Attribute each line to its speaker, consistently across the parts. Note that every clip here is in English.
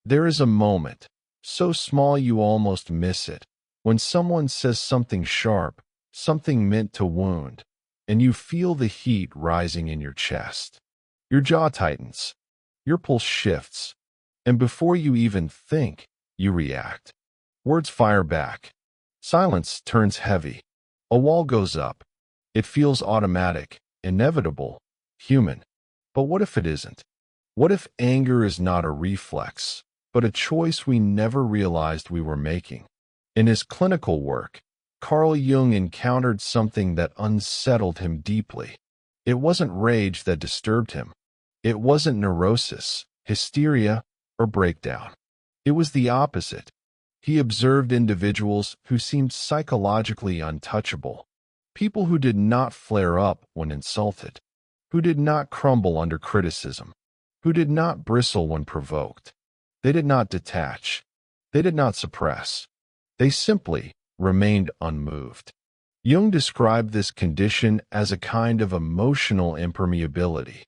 Speaker 1: There is a moment, so small you almost miss it, when someone says something sharp, something meant to wound, and you feel the heat rising in your chest. Your jaw tightens, your pulse shifts, and before you even think, you react. Words fire back. Silence turns heavy. A wall goes up. It feels automatic, inevitable, human. But what if it isn't? What if anger is not a reflex, but a choice we never realized we were making? In his clinical work, Carl Jung encountered something that unsettled him deeply. It wasn't rage that disturbed him. It wasn't neurosis, hysteria, or breakdown. It was the opposite. He observed individuals who seemed psychologically untouchable, people who did not flare up when insulted, who did not crumble under criticism, who did not bristle when provoked. They did not detach. They did not suppress. They simply remained unmoved. Jung described this condition as a kind of emotional impermeability,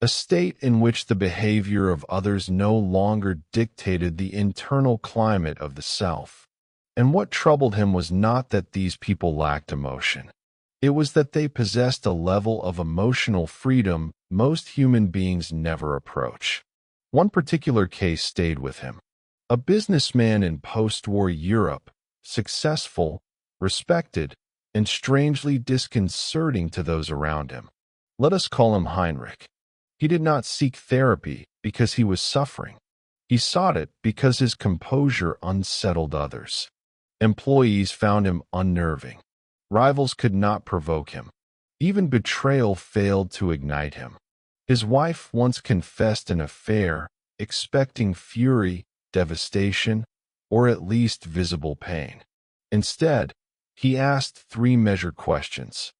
Speaker 1: a state in which the behavior of others no longer dictated the internal climate of the self. And what troubled him was not that these people lacked emotion. It was that they possessed a level of emotional freedom most human beings never approach. One particular case stayed with him. A businessman in post-war Europe, successful, respected, and strangely disconcerting to those around him. Let us call him Heinrich. He did not seek therapy because he was suffering. He sought it because his composure unsettled others. Employees found him unnerving. Rivals could not provoke him. Even betrayal failed to ignite him. His wife once confessed an affair, expecting fury, devastation, or at least visible pain. Instead, he asked three measured questions.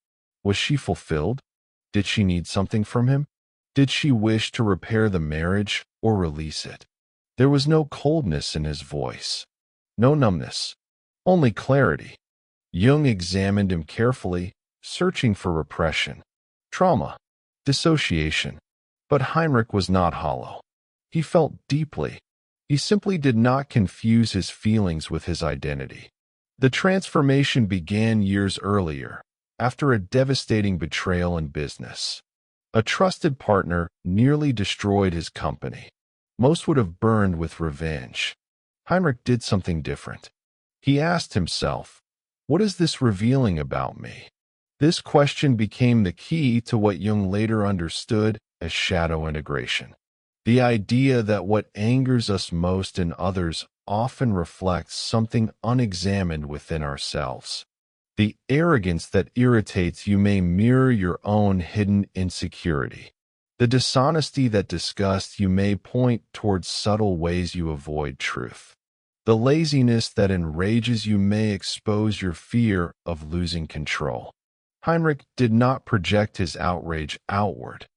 Speaker 1: Was she fulfilled? Did she need something from him? Did she wish to repair the marriage or release it? There was no coldness in his voice, no numbness, only clarity. Jung examined him carefully, searching for repression, trauma, dissociation. But Heinrich was not hollow. He felt deeply. He simply did not confuse his feelings with his identity. The transformation began years earlier, after a devastating betrayal in business. A trusted partner nearly destroyed his company. Most would have burned with revenge. Heinrich did something different. He asked himself, "What is this revealing about me?" This question became the key to what Jung later understood as shadow integration. The idea that what angers us most in others often reflects something unexamined within ourselves. The arrogance that irritates you may mirror your own hidden insecurity. The dishonesty that disgusts you may point towards subtle ways you avoid truth. The laziness that enrages you may expose your fear of losing control. Heinrich did not project his outrage outward.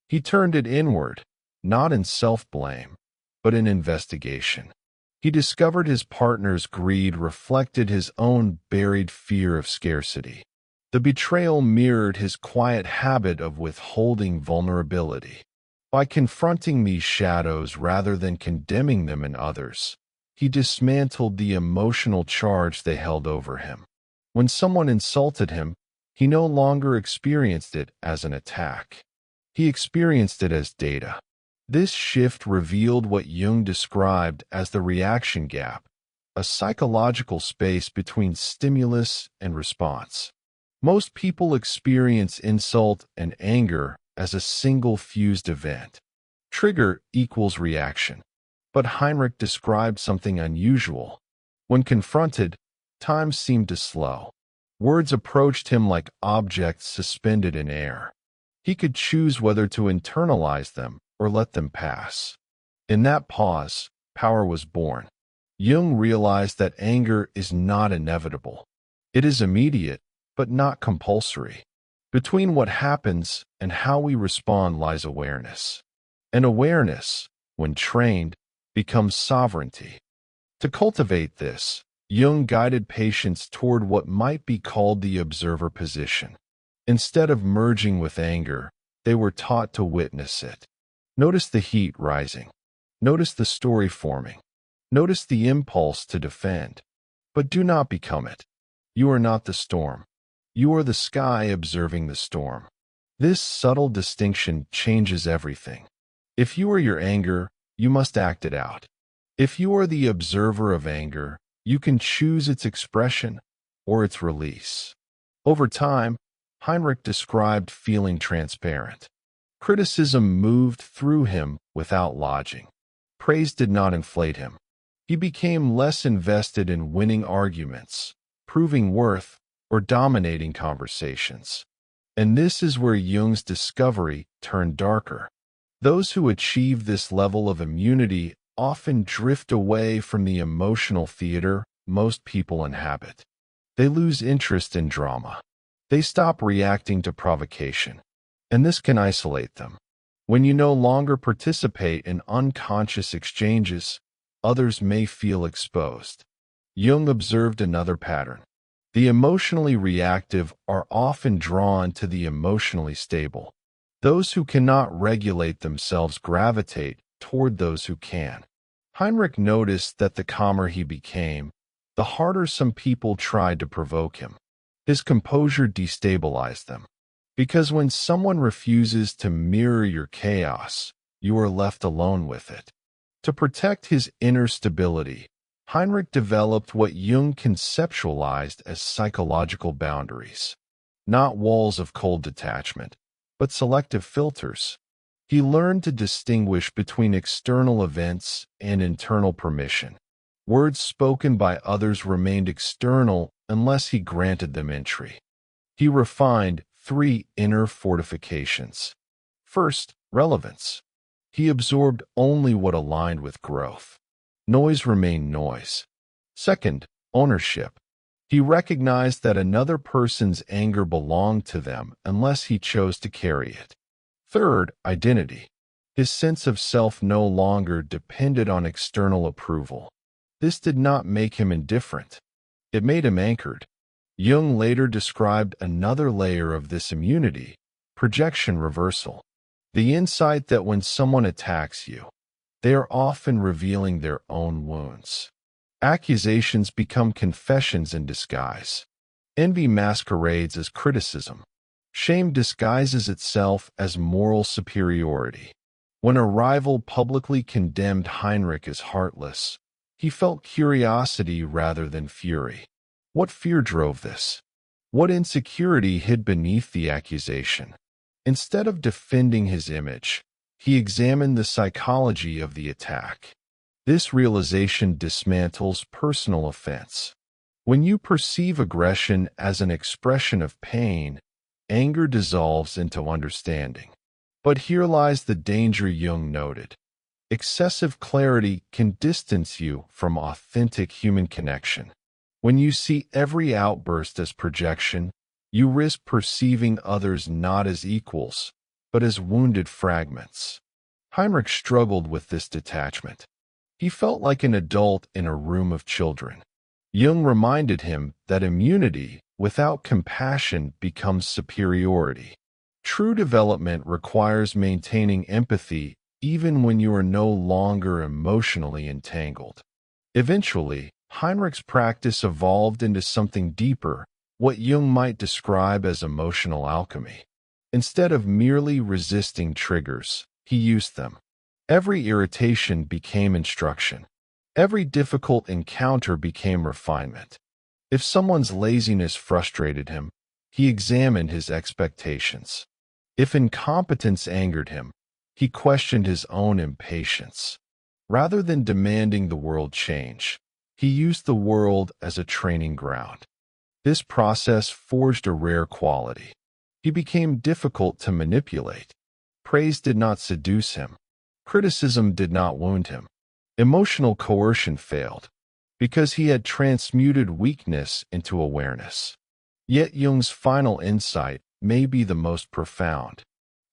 Speaker 1: He turned it inward, not in self-blame, but in investigation. He discovered his partner's greed reflected his own buried fear of scarcity. The betrayal mirrored his quiet habit of withholding vulnerability. By confronting these shadows rather than condemning them in others, he dismantled the emotional charge they held over him. When someone insulted him, he no longer experienced it as an attack. He experienced it as data. This shift revealed what Jung described as the reaction gap, a psychological space between stimulus and response. Most people experience insult and anger as a single fused event. Trigger equals reaction. But Heinrich described something unusual. When confronted, time seemed to slow. Words approached him like objects suspended in air. He could choose whether to internalize them or let them pass. In that pause, power was born. Jung realized that anger is not inevitable. It is immediate, but not compulsory. Between what happens and how we respond lies awareness. And awareness, when trained, becomes sovereignty. To cultivate this, Jung guided patients toward what might be called the observer position. Instead of merging with anger, they were taught to witness it. Notice the heat rising. Notice the story forming. Notice the impulse to defend, but do not become it. You are not the storm. You are the sky observing the storm. This subtle distinction changes everything. If you are your anger, you must act it out. If you are the observer of anger, you can choose its expression or its release. Over time, Heinrich described feeling transparent. Criticism moved through him without lodging. Praise did not inflate him. He became less invested in winning arguments, proving worth, or dominating conversations. And this is where Jung's discovery turned darker. Those who achieve this level of immunity often drift away from the emotional theater most people inhabit. They lose interest in drama. They stop reacting to provocation. And this can isolate them. When you no longer participate in unconscious exchanges, others may feel exposed. Jung observed another pattern. The emotionally reactive are often drawn to the emotionally stable. Those who cannot regulate themselves gravitate toward those who can. Heinrich noticed that the calmer he became, the harder some people tried to provoke him. His composure destabilized them. Because when someone refuses to mirror your chaos, you are left alone with it. To protect his inner stability, Heinrich developed what Jung conceptualized as psychological boundaries. Not walls of cold detachment, but selective filters. He learned to distinguish between external events and internal permission. Words spoken by others remained external unless he granted them entry. He refined 3 inner fortifications. First, relevance. He absorbed only what aligned with growth. Noise remained noise. Second, ownership. He recognized that another person's anger belonged to them unless he chose to carry it. Third, identity. His sense of self no longer depended on external approval. This did not make him indifferent. It made him anchored. Jung later described another layer of this immunity, projection reversal. The insight that when someone attacks you, they are often revealing their own wounds. Accusations become confessions in disguise. Envy masquerades as criticism. Shame disguises itself as moral superiority. When a rival publicly condemned Heinrich as heartless, he felt curiosity rather than fury. What fear drove this? What insecurity hid beneath the accusation? Instead of defending his image, he examined the psychology of the attack. This realization dismantles personal offense. When you perceive aggression as an expression of pain, anger dissolves into understanding. But here lies the danger Jung noted. Excessive clarity can distance you from authentic human connection. When you see every outburst as projection, you risk perceiving others not as equals, but as wounded fragments. Heinrich struggled with this detachment. He felt like an adult in a room of children. Jung reminded him that immunity without compassion becomes superiority. True development requires maintaining empathy even when you are no longer emotionally entangled. Eventually, Heinrich's practice evolved into something deeper, what Jung might describe as emotional alchemy. Instead of merely resisting triggers, he used them. Every irritation became instruction. Every difficult encounter became refinement. If someone's laziness frustrated him, he examined his expectations. If incompetence angered him, he questioned his own impatience. Rather than demanding the world change, he used the world as a training ground. This process forged a rare quality. He became difficult to manipulate. Praise did not seduce him. Criticism did not wound him. Emotional coercion failed, because he had transmuted weakness into awareness. Yet Jung's final insight may be the most profound.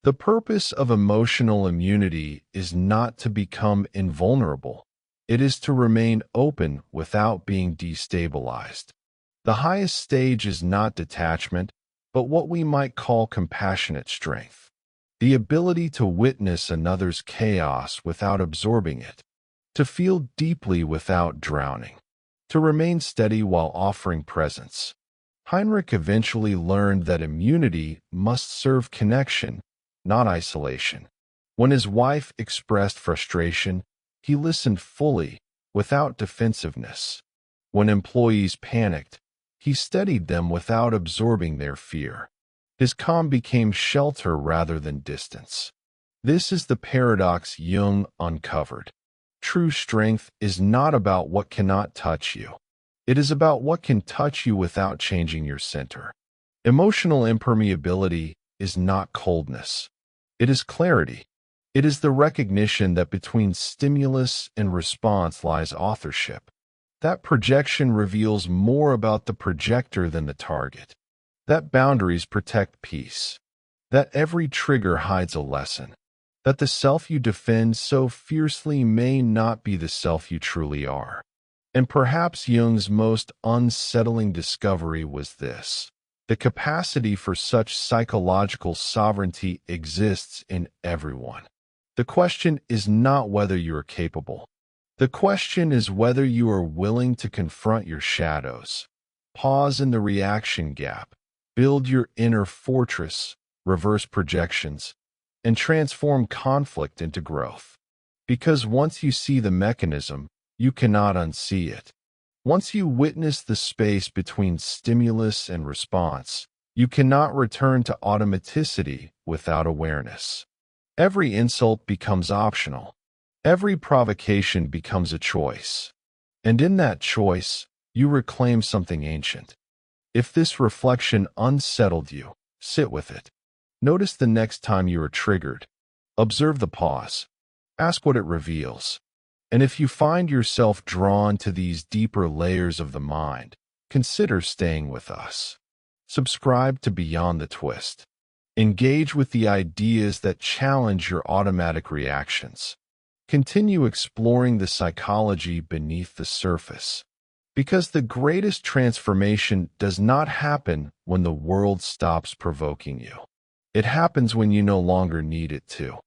Speaker 1: The purpose of emotional immunity is not to become invulnerable. It is to remain open without being destabilized. The highest stage is not detachment, but what we might call compassionate strength. The ability to witness another's chaos without absorbing it. to feel deeply without drowning, to remain steady while offering presence. Heinrich eventually learned that immunity must serve connection, not isolation. When his wife expressed frustration, he listened fully, without defensiveness. When employees panicked, he steadied them without absorbing their fear. His calm became shelter rather than distance. This is the paradox Jung uncovered. True strength is not about what cannot touch you. It is about what can touch you without changing your center. Emotional impermeability is not coldness. It is clarity. It is the recognition that between stimulus and response lies authorship. That projection reveals more about the projector than the target. That boundaries protect peace. That every trigger hides a lesson. That the self you defend so fiercely may not be the self you truly are. And perhaps Jung's most unsettling discovery was this: the capacity for such psychological sovereignty exists in everyone. The question is not whether you are capable. The question is whether you are willing to confront your shadows, pause in the reaction gap, build your inner fortress, reverse projections, and transform conflict into growth. Because once you see the mechanism, you cannot unsee it. Once you witness the space between stimulus and response, you cannot return to automaticity without awareness. Every insult becomes optional. Every provocation becomes a choice. And in that choice, you reclaim something ancient. If this reflection unsettled you, sit with it. Notice the next time you are triggered. Observe the pause. Ask what it reveals. And if you find yourself drawn to these deeper layers of the mind, consider staying with us. Subscribe to Beyond the Twist. Engage with the ideas that challenge your automatic reactions. Continue exploring the psychology beneath the surface. Because the greatest transformation does not happen when the world stops provoking you. It happens when you no longer need it to.